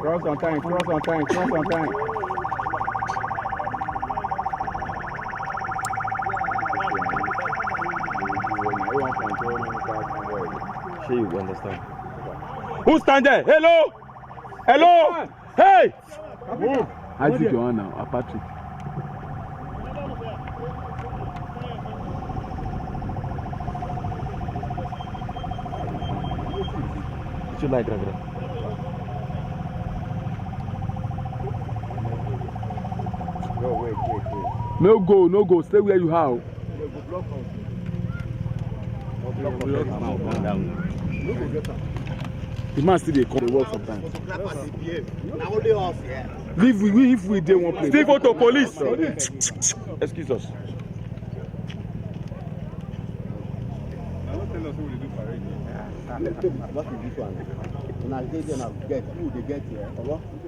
Cross on time, cross on time, cross on time. Sure, you understand. Who stand there? Hello? Hello? Hey! Move. I think you are now, Patrick. You like that? No, wait. No go. Stay where you are. The man still dey come dey work sometimes. If we dey one place. Still go to police. Excuse us.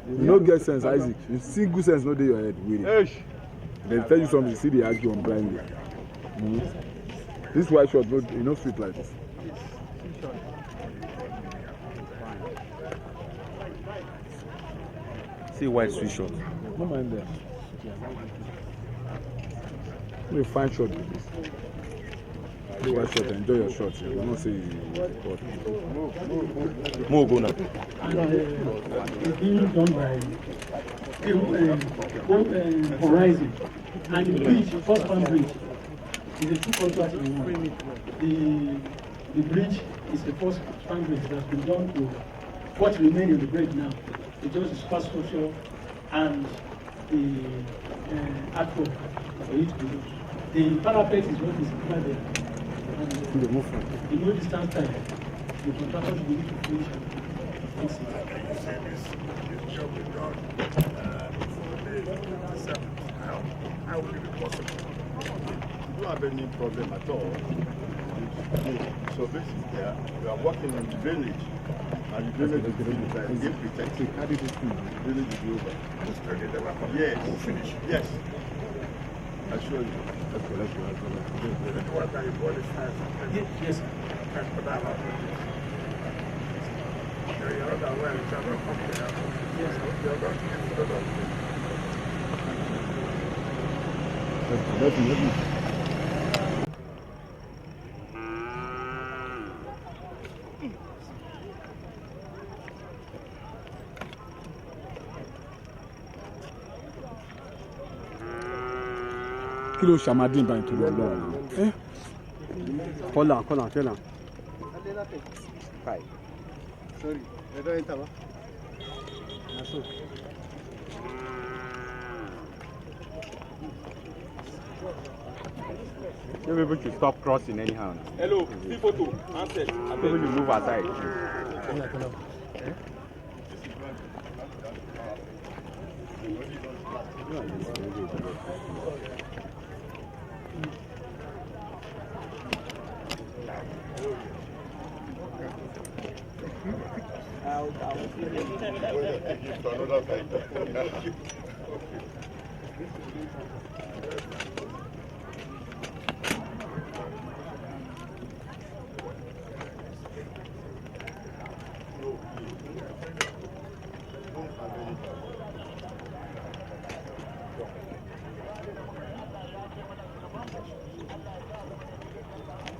You no get sense, Isaac. You see good sense no dey your head. Really. They tell you something, you see they argue on blindly. This white shot, you know, sweet like this. See white sweet shot. No mind there. You find shot with this. You white shot, enjoy your shot. You don't say you Move go now. It's being done by Horizon. And the bridge, first one bridge, is a two contracts in one. The bridge is the first span bridge that's been done to what remains of the bridge now. It's just the superstructure and the artwork for it to do. The parapet is what is right there. And the no distance time, the contractors will need to finish and fix it. Shall be done before December. How will it be possible? You don't have any problem at all. So basically, we are working on the drainage. And the drainage is going to be protected. How did it feel? The drainage will be over. Yes. We'll finish. Yes. I assure you. Let's go. What are you body size? Yes, sir. And for that, you're not aware each other come there. Yes, sir. You're going to give the other. Let's go. Kí ló ṣàmádìn báyìí tó lọ lọ́wọ́? Kọ́là, tell am. Sorry, I don't enter. You people should stop crossing anyhow. Hello, see photo. Answer. People you move aside.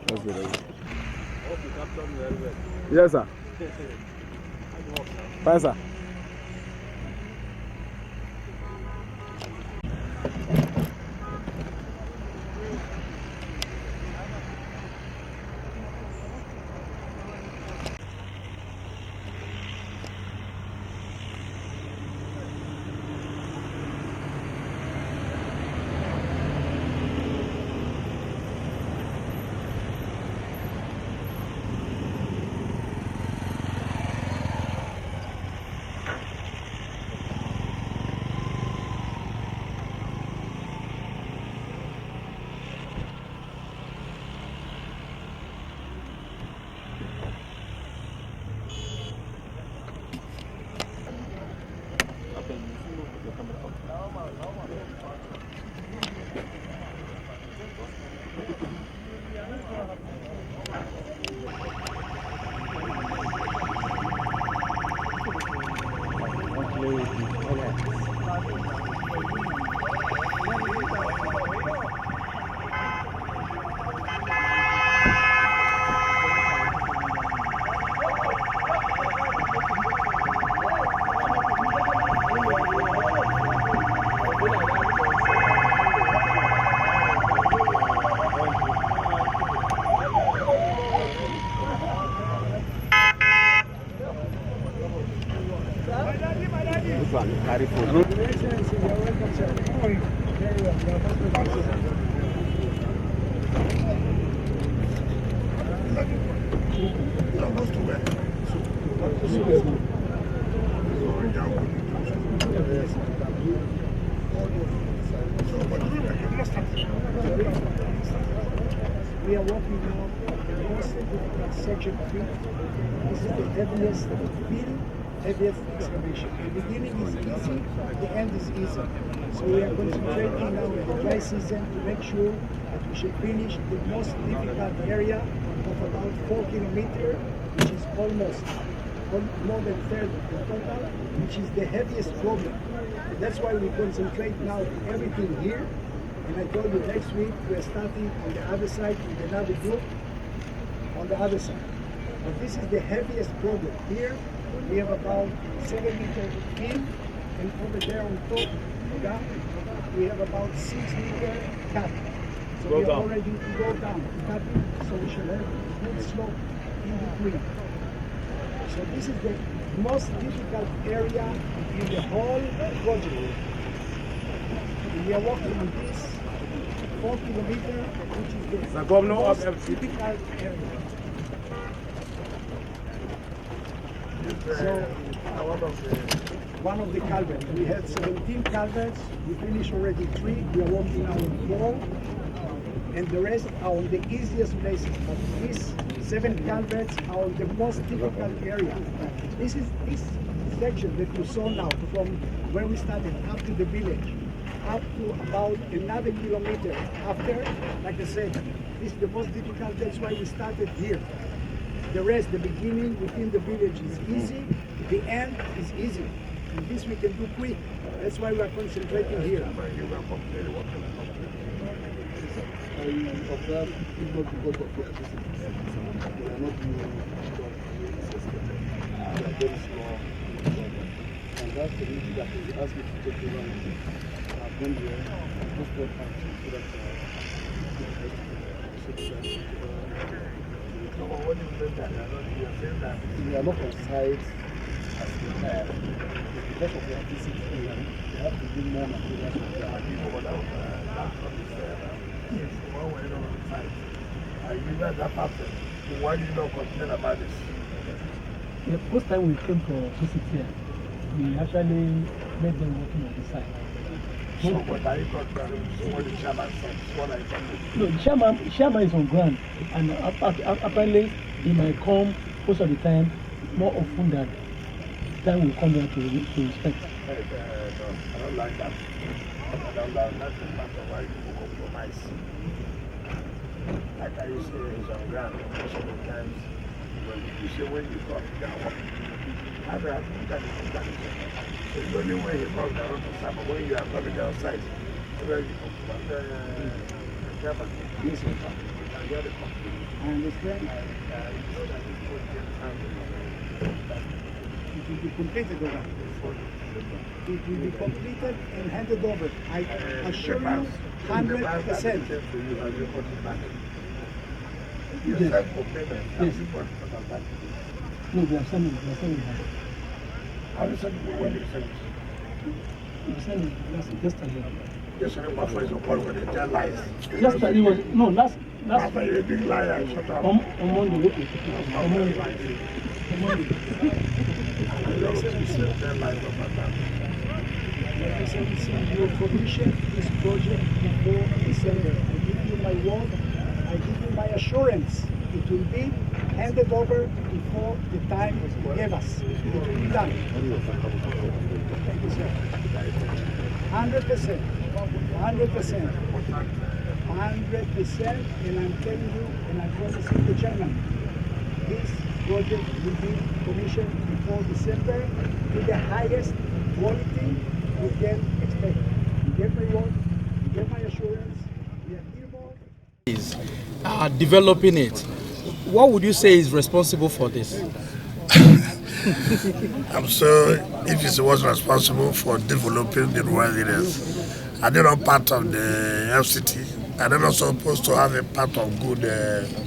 That's good. Yes, sir. Fine, sir. Carry phone. We are working now on the most difficult section of it. This is the heaviest field, heaviest excavation. The beginning is easy, the end is easy. So we are concentrating now in the dry season to make sure that we should finish the most difficult area of about 4 kilometers, which is almost more than a third of the total, which is the heaviest problem. That's why we concentrate now on everything here. And I told you next week we are starting on the other side with another group on the other side. But this is the heaviest problem. Here we have about 7 meters in, and over there on top of that we have about 6 meters cut. So we are all ready to go down, cut it, so we should have a good slope in between. So this is the most difficult area in the whole project. We are working on this 4 kilometers, which is the most difficult area. So, one of the culverts. We had 17 culverts. We finished already 3. We are working now on 4. And the rest are on the easiest places. But these 7 culverts are on the most difficult area. This section that you saw now, from where we started up to the village, up to about another kilometer after, like I said, this is the most difficult. That's why we started here. The rest, the beginning within the village is easy, the end is easy. And this we can do quick. That's why we are concentrating here. I observe people because of toxicity. They are not using system. They are very small. And that's the reason that they asked me to take over. I've been here, just got out so that we are not on site as because of their visit here. They have to do more materials with their people. Why do you not complain about this? The first time we came to visit here, we actually made them working on the site. So what are you talking? So what the chairman said? What are you talking? No, the chairman is on ground, and apparently he might come most of the time, more often than time we come here to inspect. No, I don't like that. I don't like that's the part of why you compromise. Like I used to say, it's on ground. Most of the times, when you say when you come, you can walk. I don't have to that is it's the only way you come down to side, but when you are coming outside, where you come from the German, Yes, sir. you can get it. I understand. It will be completed over. It will be completed and handed over. I assure you, 100%. You Yes. said for payment. Yes. Yes. No, we are sending it. How do you send it? When do you send it? We send it yesterday. Yesterday, my friends were calling when they tell lies. Yesterday was, no, last After you're a big liar, shut up. on Monday. Okay. On Monday. Tell lies about that. Like I said, you will commission this project before December. I give you my word, I give you my assurance. It will be handed over before the time you gave us. It will be done. Thank you, sir. 100%. 100%. 100%. And I'm telling you, and I'm promising the chairman, this project will be commissioned before December with the highest quality we can expect. You get my word, you get my assurance, we are here more. Developing it. What would you say is responsible for this? I'm sure if it was responsible for developing the rural areas, are they not part of the FCT? Are they not supposed to have a part of good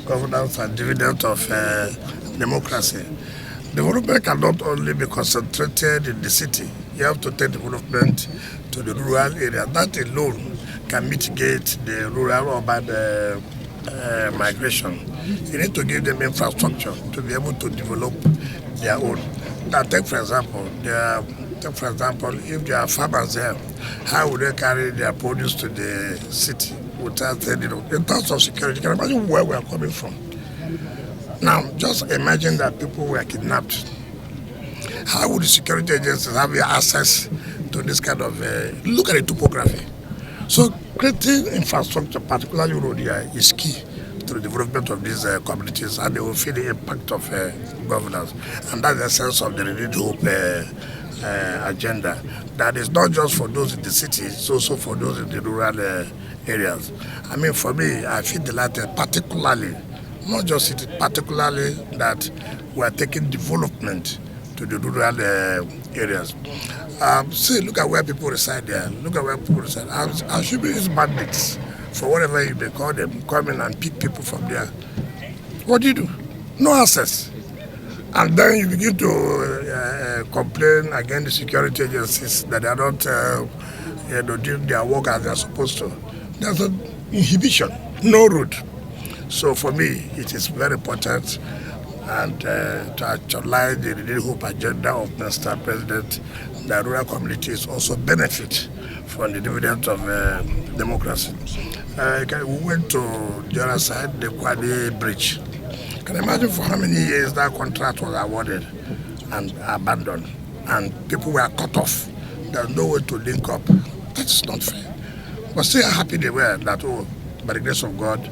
governance and dividend of democracy? Development cannot only be concentrated in the city. You have to take development to the rural area. That alone can mitigate the rural-urban migration. You need to give them infrastructure to be able to develop their own. Now, take for example, if there are farmers there, how would they carry their produce to the city without in terms of security? You can imagine where we are coming from. Now, just imagine that people were kidnapped. How would the security agencies have access to this kind of? Look at the topography. So, creating infrastructure, particularly road here, is key to the development of these communities, and they will feel the impact of governance. And that's the sense of the renewed hope agenda. That is not just for those in the city, it's also for those in the rural areas. I mean, for me, I feel delighted, particularly, not just city, particularly that we are taking development to the rural areas. See, look at where people reside there. Look at where people reside. I should be these bandits, for whatever you may call them, come in and pick people from there. What do? No access. And then you begin to complain against the security agencies that they are not doing their work as they are supposed to. There's an inhibition, no road. So for me, it is very important and to actualize the renewed hope agenda of Mr. President, the rural communities also benefit from the dividend of democracy. We went to the other side, the Kwali bridge. Can you imagine for how many years that contract was awarded and abandoned, and people were cut off? There's no way to link up. That's not fair. But still happy they were that, by the grace of God,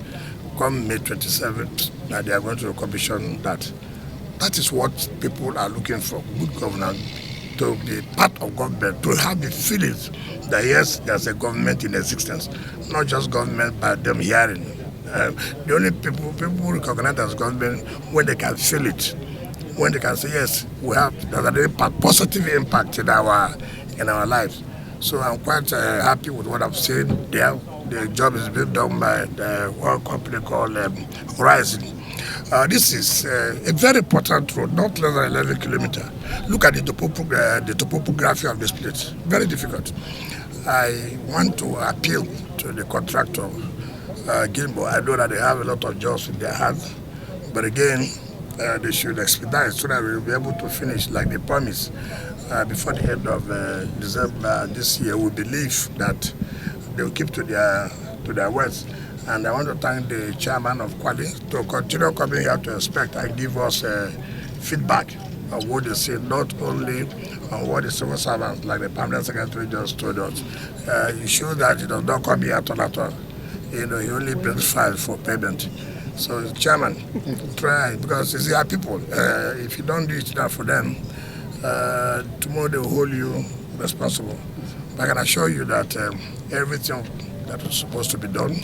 come May 27th, that they are going to commission that. That is what people are looking for, good governance, to be part of government, to have the feelings that yes, there's a government in existence, not just government by them hearing. The only people recognize as government when they can feel it, when they can say yes, we have there's an impact, positive impact in our lives. So I'm quite happy with what I've seen there. The job is being done by one company called Horizon. This is a very important road, not less than 11 kilometers. Look at the topography of this place. Very difficult. I want to appeal to the contractor, Gilbo. I know that they have a lot of jobs in their hands, but again, they should expedite so that we will be able to finish like they promised before the end of December this year. We believe that they will keep to their words. And I want to thank the chairman of Kwali to continue coming here to inspect and give us feedback of what they say, not only on what the civil servants, like the permanent secretary just told us. He shows that he does not come here at all. He only brings files for payment. So, chairman, try, because it's our people. If you don't do it now for them, tomorrow they will hold you responsible. I can assure you that everything that was supposed to be done,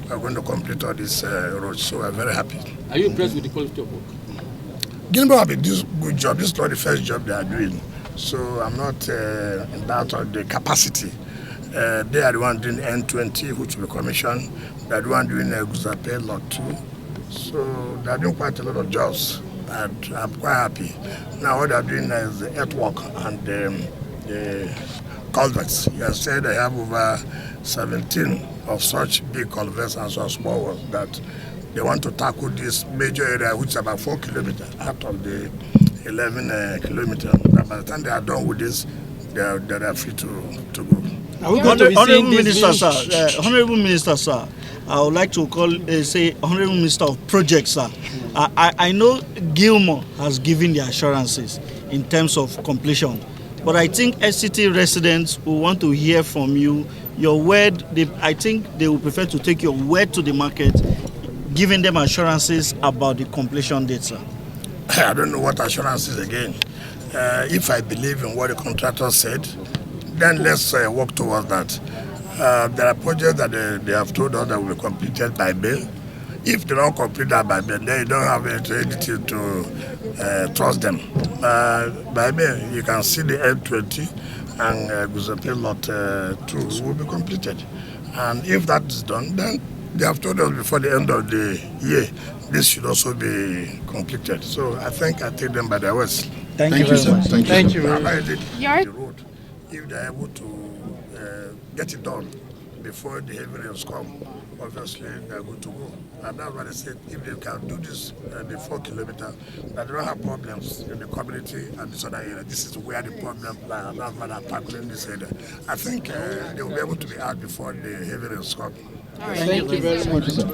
we're going to complete all this road. So we're very happy. Are you impressed with the quality of work? Gilbo have been doing a good job. This is not the first job they are doing. So I'm not in doubt of the capacity. They are the one doing N20, which will be commissioned. They are the one doing Guzape Lot 2. So they are doing quite a lot of jobs. And I'm quite happy. Now what they are doing is the earthwork and the culverts. You have said they have over 17 of such big culverts and some small ones that they want to tackle this major area, which is about 4 kilometers out of the 11 kilometers. And by the time they are done with this, they are free to go. Are we going to be seeing this Honorable Minister, sir, I would like to say Honorable Minister of Projects, sir. I know Gilmore has given the assurances in terms of completion, but I think SCT residents will want to hear from you. Your word, I think they will prefer to take your word to the market, giving them assurances about the completion date, sir. I don't know what assurances again. If I believe in what the contractor said, then let's work towards that. There are projects that they have told us that will be completed by May. If they don't complete that by May, then you don't have anything to trust them. By May, you can see the N20 and Guzepe Lot 2 will be completed. And if that is done, then they have told us before the end of the year, this should also be completed. So I think I take them by their words. Thank you very much. Thank you. The road, if they are able to get it done before the heavy rains come, obviously they are good to go. And that's why they said if they can do this the 4 kilometers, that they don't have problems in the community and this other area. This is where the problem lies. That's why they're tackling this area. I think they will be able to be out before the heavy rains come. All right, thank you very much, sir.